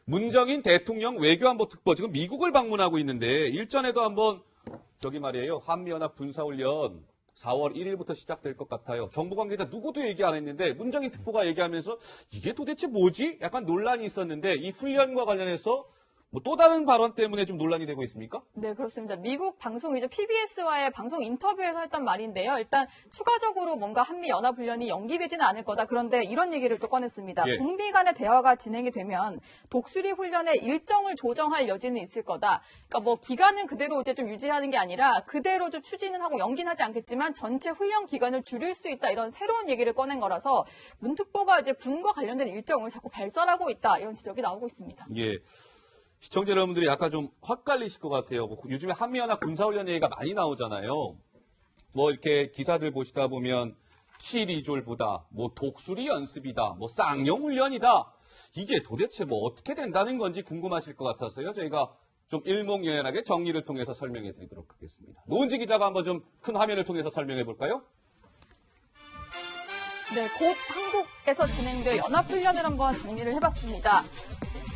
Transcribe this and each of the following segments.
문정인 대통령 외교안보 특보 지금 미국을 방문하고 있는데 일전에도 한번 저기 말이에요. 한미연합 군사훈련 4월 1일부터 시작될 것 같아요. 정부 관계자 누구도 얘기 안 했는데 문정인 특보가 얘기하면서 이게 도대체 뭐지? 약간 논란이 있었는데 이 훈련과 관련해서 뭐 또 다른 발언 때문에 좀 논란이 되고 있습니까? 네, 그렇습니다. 미국 방송이죠. PBS와의 방송 인터뷰에서 했던 말인데요. 일단 추가적으로 뭔가 한미연합훈련이 연기되지는 않을 거다. 그런데 이런 얘기를 또 꺼냈습니다. 예. 북미 간의 대화가 진행이 되면 독수리 훈련의 일정을 조정할 여지는 있을 거다. 그러니까 뭐 기간은 그대로 이제 좀 유지하는 게 아니라 그대로 좀 추진은 하고 연기는 하지 않겠지만 전체 훈련 기간을 줄일 수 있다. 이런 새로운 얘기를 꺼낸 거라서 문 특보가 이제 군과 관련된 일정을 자꾸 발설하고 있다. 이런 지적이 나오고 있습니다. 예. 시청자 여러분들이 약간 좀 헛갈리실 것 같아요. 뭐 요즘에 한미연합 군사훈련 얘기가 많이 나오잖아요. 뭐 이렇게 기사들 보시다 보면 키리졸부다, 뭐 독수리 연습이다, 뭐 쌍용훈련이다. 이게 도대체 뭐 어떻게 된다는 건지 궁금하실 것 같아서요. 저희가 좀 일목요연하게 정리를 통해서 설명해 드리도록 하겠습니다. 노은지 기자가 한번 좀 큰 화면을 통해서 설명해 볼까요? 네, 곧 한국에서 진행될 연합훈련을 한번 정리를 해봤습니다.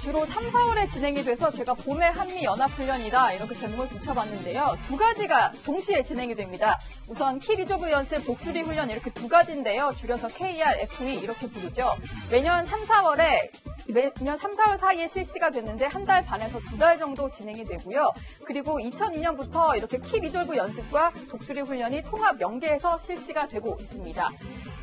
주로 3, 4월에 진행이 돼서 제가 봄에 한미연합훈련이다 이렇게 제목을 붙여봤는데요. 두 가지가 동시에 진행이 됩니다. 우선 키리조브 연습, 독수리 훈련 이렇게 두 가지인데요. 줄여서 KRFE 이렇게 부르죠. 매년 3, 4월 사이에 실시가 됐는데 한 달 반에서 2달 정도 진행이 되고요. 그리고 2002년부터 이렇게 키리졸브 연습과 독수리 훈련이 통합 연계해서 실시가 되고 있습니다.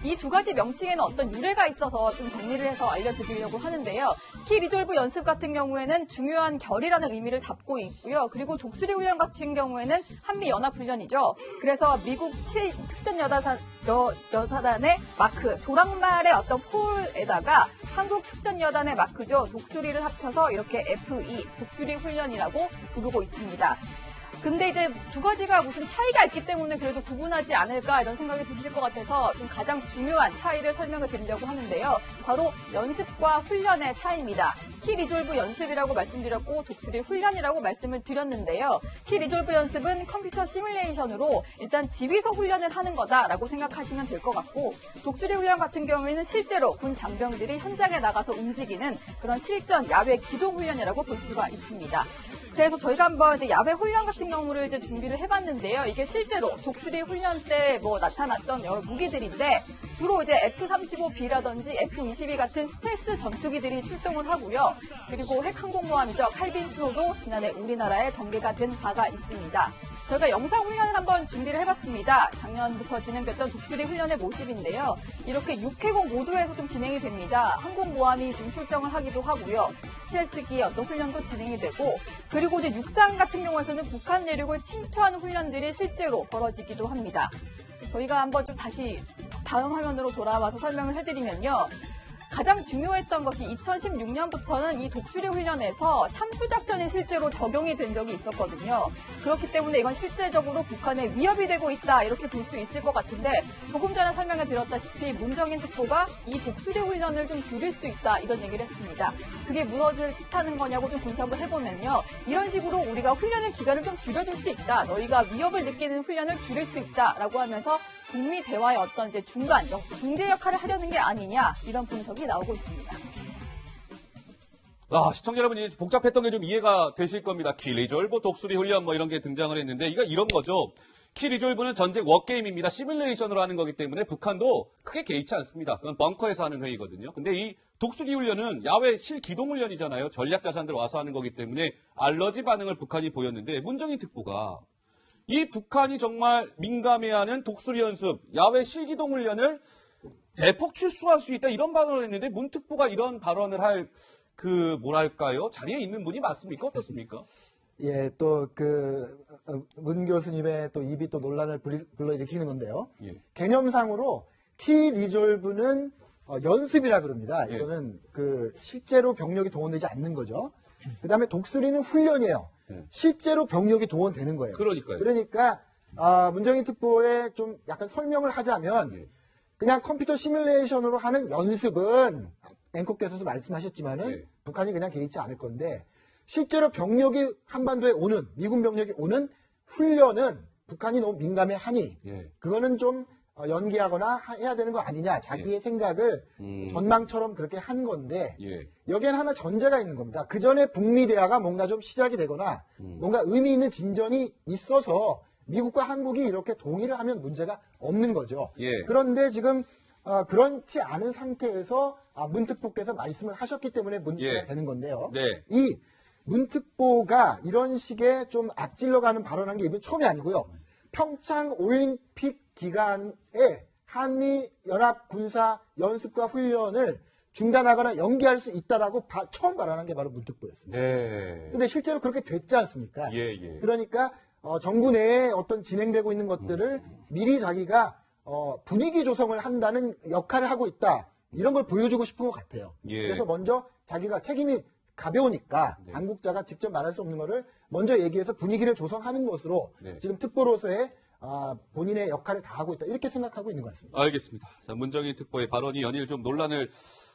이 두 가지 명칭에는 어떤 유래가 있어서 좀 정리를 해서 알려드리려고 하는데요. 키리졸브 연습 같은 경우에는 중요한 결이라는 의미를 담고 있고요. 그리고 독수리 훈련 같은 경우에는 한미연합훈련이죠. 그래서 미국 7특전여단의 마크, 조랑말의 어떤 폴에다가 한국 특전여단의 마크죠. 독수리를 합쳐서 이렇게 FE, 독수리 훈련이라고 부르고 있습니다. 근데 이제 두 가지가 무슨 차이가 있기 때문에 그래도 구분하지 않을까 이런 생각이 드실 것 같아서 좀 가장 중요한 차이를 설명을 드리려고 하는데요. 바로 연습과 훈련의 차이입니다. 키리졸브 연습이라고 말씀드렸고 독수리 훈련이라고 말씀을 드렸는데요. 키리졸브 연습은 컴퓨터 시뮬레이션으로 일단 지휘소 훈련을 하는 거다라고 생각하시면 될 것 같고 독수리 훈련 같은 경우에는 실제로 군 장병들이 현장에 나가서 움직이는 그런 실전 야외 기동 훈련이라고 볼 수가 있습니다. 그래서 저희가 한번 이제 야외 훈련 같은 경우를 이제 준비를 해봤는데요. 이게 실제로 독수리 훈련 때 뭐 나타났던 여러 무기들인데 주로 이제 F-35B라든지 F-22 같은 스텔스 전투기들이 출동을 하고요. 그리고 핵항공모함이죠. 칼빈 스노도 지난해 우리나라에 전개가 된 바가 있습니다. 저희가 영상 훈련을 한번 준비를 해봤습니다. 작년부터 진행됐던 독수리 훈련의 모습인데요. 이렇게 6회공 모두에서 좀 진행이 됩니다. 항공모함이 좀 출정을 하기도 하고요. 스텔스기의 어떤 훈련도 진행이 되고 그리고 이제 육상 같은 경우에서는 북한 내륙을 침투하는 훈련들이 실제로 벌어지기도 합니다. 저희가 한번 좀 다시 다음 화면으로 돌아와서 설명을 해드리면요. 가장 중요했던 것이 2016년부터는 이 독수리 훈련에서 참수작전이 실제로 적용이 된 적이 있었거든요. 그렇기 때문에 이건 실제적으로 북한에 위협이 되고 있다 이렇게 볼 수 있을 것 같은데 조금 전에 설명해 드렸다시피 문정인 특보가 이 독수리 훈련을 좀 줄일 수 있다 이런 얘기를 했습니다. 그게 무엇을 뜻하는 거냐고 좀 분석을 해보면요. 이런 식으로 우리가 훈련의 기간을 좀 줄여줄 수 있다. 너희가 위협을 느끼는 훈련을 줄일 수 있다라고 하면서 북미 대화의 어떤 이제 중재 역할을 하려는 게 아니냐 이런 분석이 나오고 있습니다. 시청자 여러분이 복잡했던 게 좀 이해가 되실 겁니다. 키리졸브, 독수리 훈련 뭐 이런 게 등장을 했는데 이런 거죠. 키리졸브는 전쟁 워게임입니다. 시뮬레이션으로 하는 거기 때문에 북한도 크게 개의치 않습니다. 그건 벙커에서 하는 회의거든요. 근데 이 독수리 훈련은 야외 실기동 훈련이잖아요. 전략 자산들 와서 하는 거기 때문에 알러지 반응을 북한이 보였는데 문정인 특보가 이 북한이 정말 민감해하는 독수리 연습, 야외 실기동 훈련을 대폭 출소할 수 있다 이런 발언을 했는데 문 특보가 이런 발언을 할 뭐랄까요? 자리에 있는 분이 맞습니까? 어떻습니까? 예, 또 문 교수님의 또 입이 또 논란을 불러일으키는 건데요. 예. 개념상으로 키 리졸브는 연습이라 그럽니다. 예. 이거는 실제로 병력이 동원되지 않는 거죠. 그다음에 독수리는 훈련이에요. 예. 실제로 병력이 동원되는 거예요. 그러니까요. 그러니까 문정인 특보에 좀 약간 설명을 하자면 예. 그냥 컴퓨터 시뮬레이션으로 하는 연습은 앵커께서도 말씀하셨지만은 예. 북한이 그냥 개의치 않을 건데 실제로 병력이 한반도에 오는 미군 병력이 오는 훈련은 북한이 너무 민감해하니 예. 그거는 좀 연기하거나 해야 되는 거 아니냐. 자기의 생각을 전망처럼 그렇게 한 건데 예. 여기에는 하나 전제가 있는 겁니다. 그 전에 북미 대화가 뭔가 좀 시작이 되거나 뭔가 의미 있는 진전이 있어서 미국과 한국이 이렇게 동의를 하면 문제가 없는 거죠. 예. 그런데 지금 그렇지 않은 상태에서 문 특보께서 말씀을 하셨기 때문에 문제가 예. 되는 건데요. 네. 이 문 특보가 이런 식의 좀 앞질러가는 발언한 게 이번 처음이 아니고요. 평창 올림픽 기간에 한미 연합 군사 연습과 훈련을 중단하거나 연기할 수 있다라고 처음 발언한 게 바로 문 특보였습니다. 네. 근데 실제로 그렇게 됐지 않습니까? 예, 예. 그러니까 정부 내에 어떤 진행되고 있는 것들을 미리 자기가 분위기 조성을 한다는 역할을 하고 있다. 이런 걸 보여주고 싶은 것 같아요. 예. 그래서 먼저 자기가 책임이 가벼우니까 네. 당국자가 직접 말할 수 없는 거를 먼저 얘기해서 분위기를 조성하는 것으로 네. 지금 특보로서의 본인의 역할을 다하고 있다. 이렇게 생각하고 있는 것 같습니다. 알겠습니다. 자, 문정인 특보의 발언이 연일 좀 논란을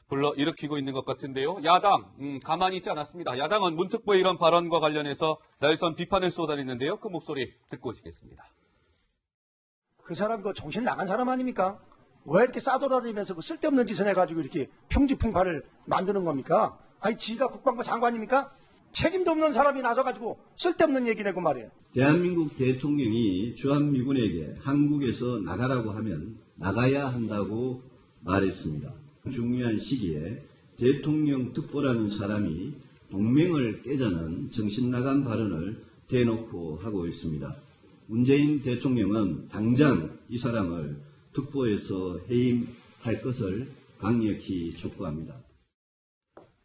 불러일으키고 있는 것 같은데요. 야당, 가만히 있지 않았습니다. 야당은 문 특보의 이런 발언과 관련해서 날선 비판을 쏟아냈는데요. 그 목소리 듣고 오시겠습니다. 그 사람 그 정신 나간 사람 아닙니까? 왜 이렇게 싸돌아다니면서 그 쓸데없는 짓을 해가지고 이렇게 평지풍파를 만드는 겁니까? 아니 지가 국방부 장관입니까? 책임도 없는 사람이 나서가지고 쓸데없는 얘기 내고 말이에요. 대한민국 대통령이 주한미군에게 한국에서 나가라고 하면 나가야 한다고 말했습니다. 중요한 시기에 대통령 특보라는 사람이 동맹을 깨자는 정신나간 발언을 대놓고 하고 있습니다. 문재인 대통령은 당장 이 사람을 특보에서 해임할 것을 강력히 촉구합니다.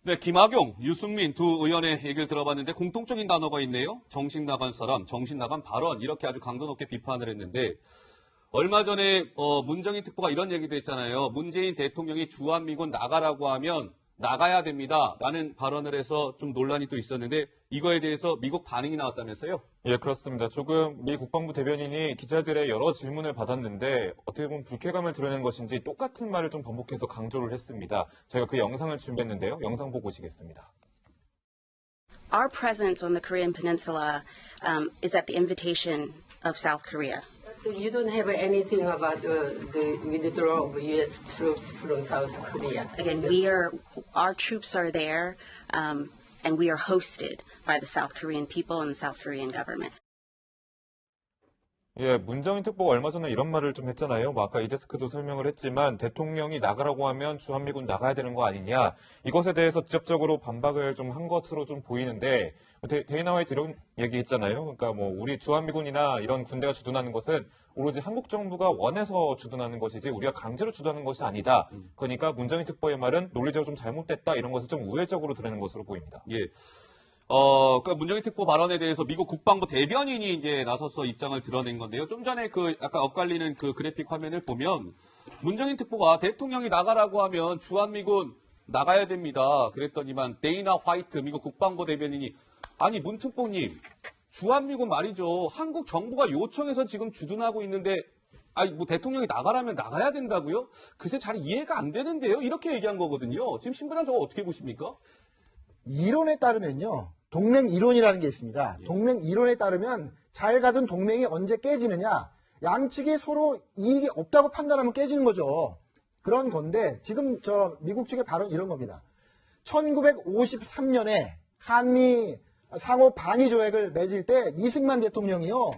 네, 김학용, 유승민 두 의원의 얘기를 들어봤는데 공통적인 단어가 있네요. 정신 나간 사람, 정신 나간 발언 이렇게 아주 강도 높게 비판을 했는데 얼마 전에 문정인 특보가 이런 얘기도 했잖아요. 문재인 대통령이 주한미군 나가라고 하면 나가야 됩니다라는 발언을 해서 좀 논란이 또 있었는데 이거에 대해서 미국 반응이 나왔다면서요? 예, 그렇습니다. 조금 미 국방부 대변인이 기자들의 여러 질문을 받았는데 어떻게 보면 불쾌감을 드러낸 것인지 똑같은 말을 좀 반복해서 강조를 했습니다. 저희가 그 영상을 준비했는데요. 영상 보고 오시겠습니다. Our presence on the Korean Peninsula is at the invitation of South Korea. You don't have anything about the withdrawal of U.S. troops from South Korea. Again, our troops are there, and we are hosted by the South Korean people and the South Korean government. 예, 문정인 특보가 얼마 전에 이런 말을 좀 했잖아요. 뭐 아까 이 데스크도 설명을 했지만 대통령이 나가라고 하면 주한미군 나가야 되는 거 아니냐. 이것에 대해서 직접적으로 반박을 좀 한 것으로 좀 보이는데 데이나 화이트 이런 얘기 했잖아요. 그러니까 뭐 우리 주한미군이나 이런 군대가 주둔하는 것은 오로지 한국 정부가 원해서 주둔하는 것이지 우리가 강제로 주둔하는 것이 아니다. 그러니까 문정인 특보의 말은 논리적으로 좀 잘못됐다. 이런 것을 좀 우회적으로 드러낸 것으로 보입니다. 예. 그러니까 문정인 특보 발언에 대해서 미국 국방부 대변인이 이제 나서서 입장을 드러낸 건데요. 좀 전에 그 약간 엇갈리는 그 그래픽 화면을 보면 문정인 특보가 대통령이 나가라고 하면 주한미군 나가야 됩니다. 그랬더니만 데이나 화이트 미국 국방부 대변인이 아니 문 특보님 주한미군 말이죠. 한국 정부가 요청해서 지금 주둔하고 있는데 아니 뭐 대통령이 나가라면 나가야 된다고요? 글쎄 잘 이해가 안 되는데요. 이렇게 얘기한 거거든요. 지금 신부장 저거 어떻게 보십니까? 이론에 따르면요. 동맹 이론이라는 게 있습니다. 동맹 이론에 따르면 잘 가던 동맹이 언제 깨지느냐. 양측이 서로 이익이 없다고 판단하면 깨지는 거죠. 그런 건데 지금 저 미국 측의 발언 이런 겁니다. 1953년에 한미 상호 방위 조약을 맺을 때 이승만 대통령이요.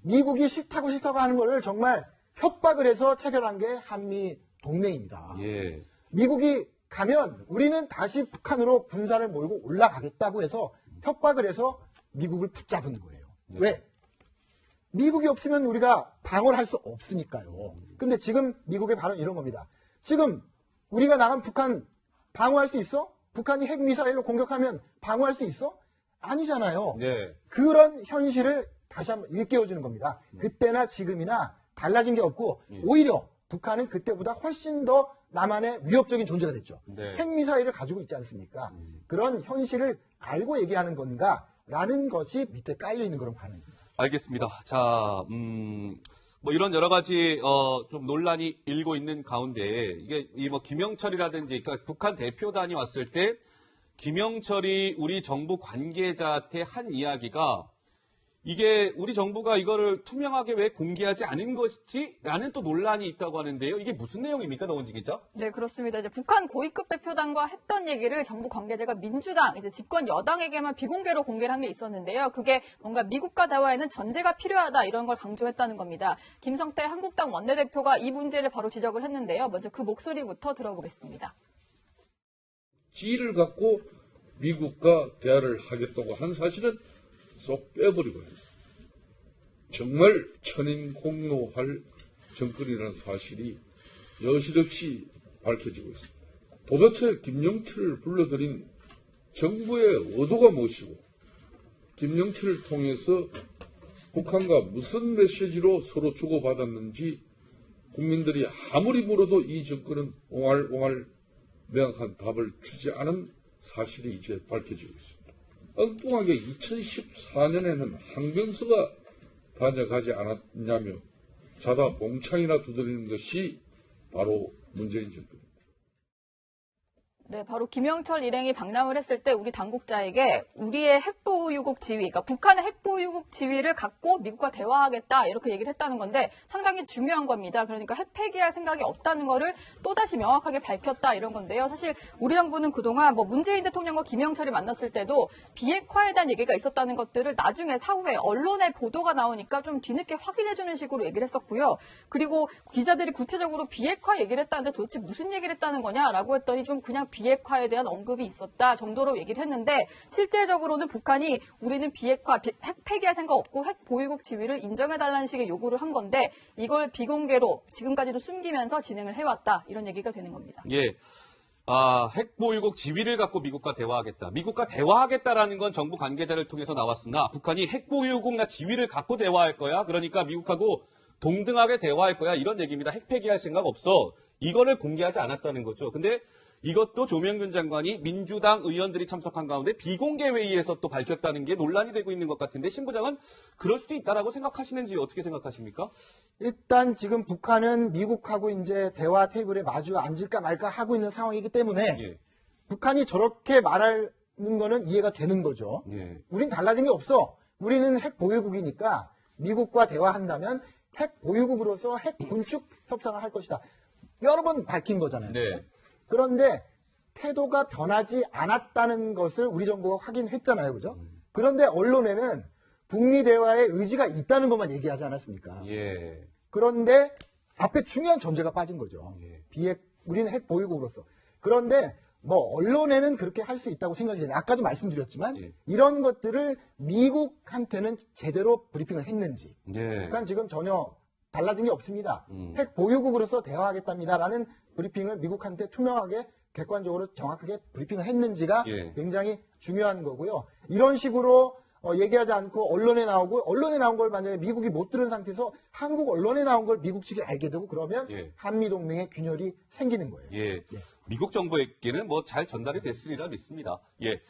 미국이 싫다고 하는 거를 정말 협박을 해서 체결한 게 한미 동맹입니다. 예. 미국이 가면 우리는 다시 북한으로 군사를 몰고 올라가겠다고 해서 협박을 해서 미국을 붙잡은 거예요. 네. 왜? 미국이 없으면 우리가 방어를 할 수 없으니까요. 근데 지금 미국의 발언 이런 겁니다. 지금 우리가 나간 북한 방어할 수 있어? 북한이 핵미사일로 공격하면 방어할 수 있어? 아니잖아요. 네. 그런 현실을 다시 한번 일깨워주는 겁니다. 그때나 지금이나 달라진 게 없고 오히려 북한은 그때보다 훨씬 더 남한의 위협적인 존재가 됐죠. 네. 핵미사일을 가지고 있지 않습니까? 그런 현실을 알고 얘기하는 건가라는 것이 밑에 깔려있는 그런 반응입니다. 알겠습니다. 자, 뭐 이런 여러 가지 좀 논란이 일고 있는 가운데 이게 이 뭐 김영철이라든지 그러니까 북한 대표단이 왔을 때 김영철이 우리 정부 관계자한테 한 이야기가 이게 우리 정부가 이거를 투명하게 왜 공개하지 않은 것이지라는 또 논란이 있다고 하는데요. 이게 무슨 내용입니까, 노원지 기자? 네, 그렇습니다. 이제 북한 고위급 대표단과 했던 얘기를 정부 관계자가 민주당, 이제 집권 여당에게만 비공개로 공개를 한 게 있었는데요. 그게 뭔가 미국과 대화에는 전제가 필요하다 이런 걸 강조했다는 겁니다. 김성태 한국당 원내대표가 이 문제를 바로 지적을 했는데요. 먼저 그 목소리부터 들어보겠습니다. 지위를 갖고 미국과 대화를 하겠다고 한 사실은 쏙 빼버리고 했어요. 정말 천인공노할 정권이라는 사실이 여실없이 밝혀지고 있습니다. 도대체 김영철을 불러들인 정부의 의도가 무엇이고 김영철을 통해서 북한과 무슨 메시지로 서로 주고받았는지 국민들이 아무리 물어도 이 정권은 옹알옹알 명확한 답을 주지 않은 사실이 이제 밝혀지고 있습니다. 엉뚱하게 2014년에는 항명서가 반영하지 않았냐며 자다 봉창이나 두드리는 것이 바로 문재인 정권입니다. 네, 바로 김영철 일행이 방남을 했을 때 우리 당국자에게 우리의 핵보유국 지위, 그러니까 북한의 핵보유국 지위를 갖고 미국과 대화하겠다 이렇게 얘기를 했다는 건데 상당히 중요한 겁니다. 그러니까 핵 폐기할 생각이 없다는 거를 또다시 명확하게 밝혔다 이런 건데요. 사실 우리 정부는 그동안 뭐 문재인 대통령과 김영철이 만났을 때도 비핵화에 대한 얘기가 있었다는 것들을 나중에 사후에 언론의 보도가 나오니까 좀 뒤늦게 확인해주는 식으로 얘기를 했었고요. 그리고 기자들이 구체적으로 비핵화 얘기를 했다는데 도대체 무슨 얘기를 했다는 거냐라고 했더니 좀 그냥 비핵화에 대한 언급이 있었다 정도로 얘기를 했는데 실질적으로는 북한이 우리는 비핵화, 핵 폐기할 생각 없고 핵 보유국 지위를 인정해달라는 식의 요구를 한 건데 이걸 비공개로 지금까지도 숨기면서 진행을 해왔다 이런 얘기가 되는 겁니다. 예. 핵 보유국 지위를 갖고 미국과 대화하겠다. 미국과 대화하겠다라는 건 정부 관계자를 통해서 나왔으나 북한이 핵 보유국나 지위를 갖고 대화할 거야. 그러니까 미국하고 동등하게 대화할 거야. 이런 얘기입니다. 핵 폐기할 생각 없어. 이거를 공개하지 않았다는 거죠. 근데 이것도 조명균 장관이 민주당 의원들이 참석한 가운데 비공개 회의에서 또 밝혔다는 게 논란이 되고 있는 것 같은데 신 부장은 그럴 수도 있다라고 생각하시는지 어떻게 생각하십니까? 일단 지금 북한은 미국하고 이제 대화 테이블에 마주 앉을까 말까 하고 있는 상황이기 때문에 예. 북한이 저렇게 말하는 거는 이해가 되는 거죠. 예. 우린 달라진 게 없어. 우리는 핵 보유국이니까 미국과 대화한다면 핵 보유국으로서 핵 군축 협상을 할 것이다. 여러 번 밝힌 거잖아요. 네. 그런데 태도가 변하지 않았다는 것을 우리 정부가 확인했잖아요. 그죠? 그런데 언론에는 북미 대화에 의지가 있다는 것만 얘기하지 않았습니까? 예. 그런데 앞에 중요한 전제가 빠진 거죠. 예. 우리는 핵 보유국으로서. 그런데 뭐 언론에는 그렇게 할 수 있다고 생각이 되는데 아까도 말씀드렸지만 예. 이런 것들을 미국한테는 제대로 브리핑을 했는지. 예. 그러니까 지금 전혀 달라진 게 없습니다. 핵 보유국으로서 대화하겠답니다라는 브리핑을 미국한테 투명하게 객관적으로 정확하게 브리핑을 했는지가 예. 굉장히 중요한 거고요. 이런 식으로 얘기하지 않고 언론에 나오고 언론에 나온 걸 만약에 미국이 못 들은 상태에서 한국 언론에 나온 걸 미국 측이 알게 되고 그러면 예. 한미동맹의 균열이 생기는 거예요. 예. 미국 정부에게는 뭐 잘 전달이 됐으리라 믿습니다. 예.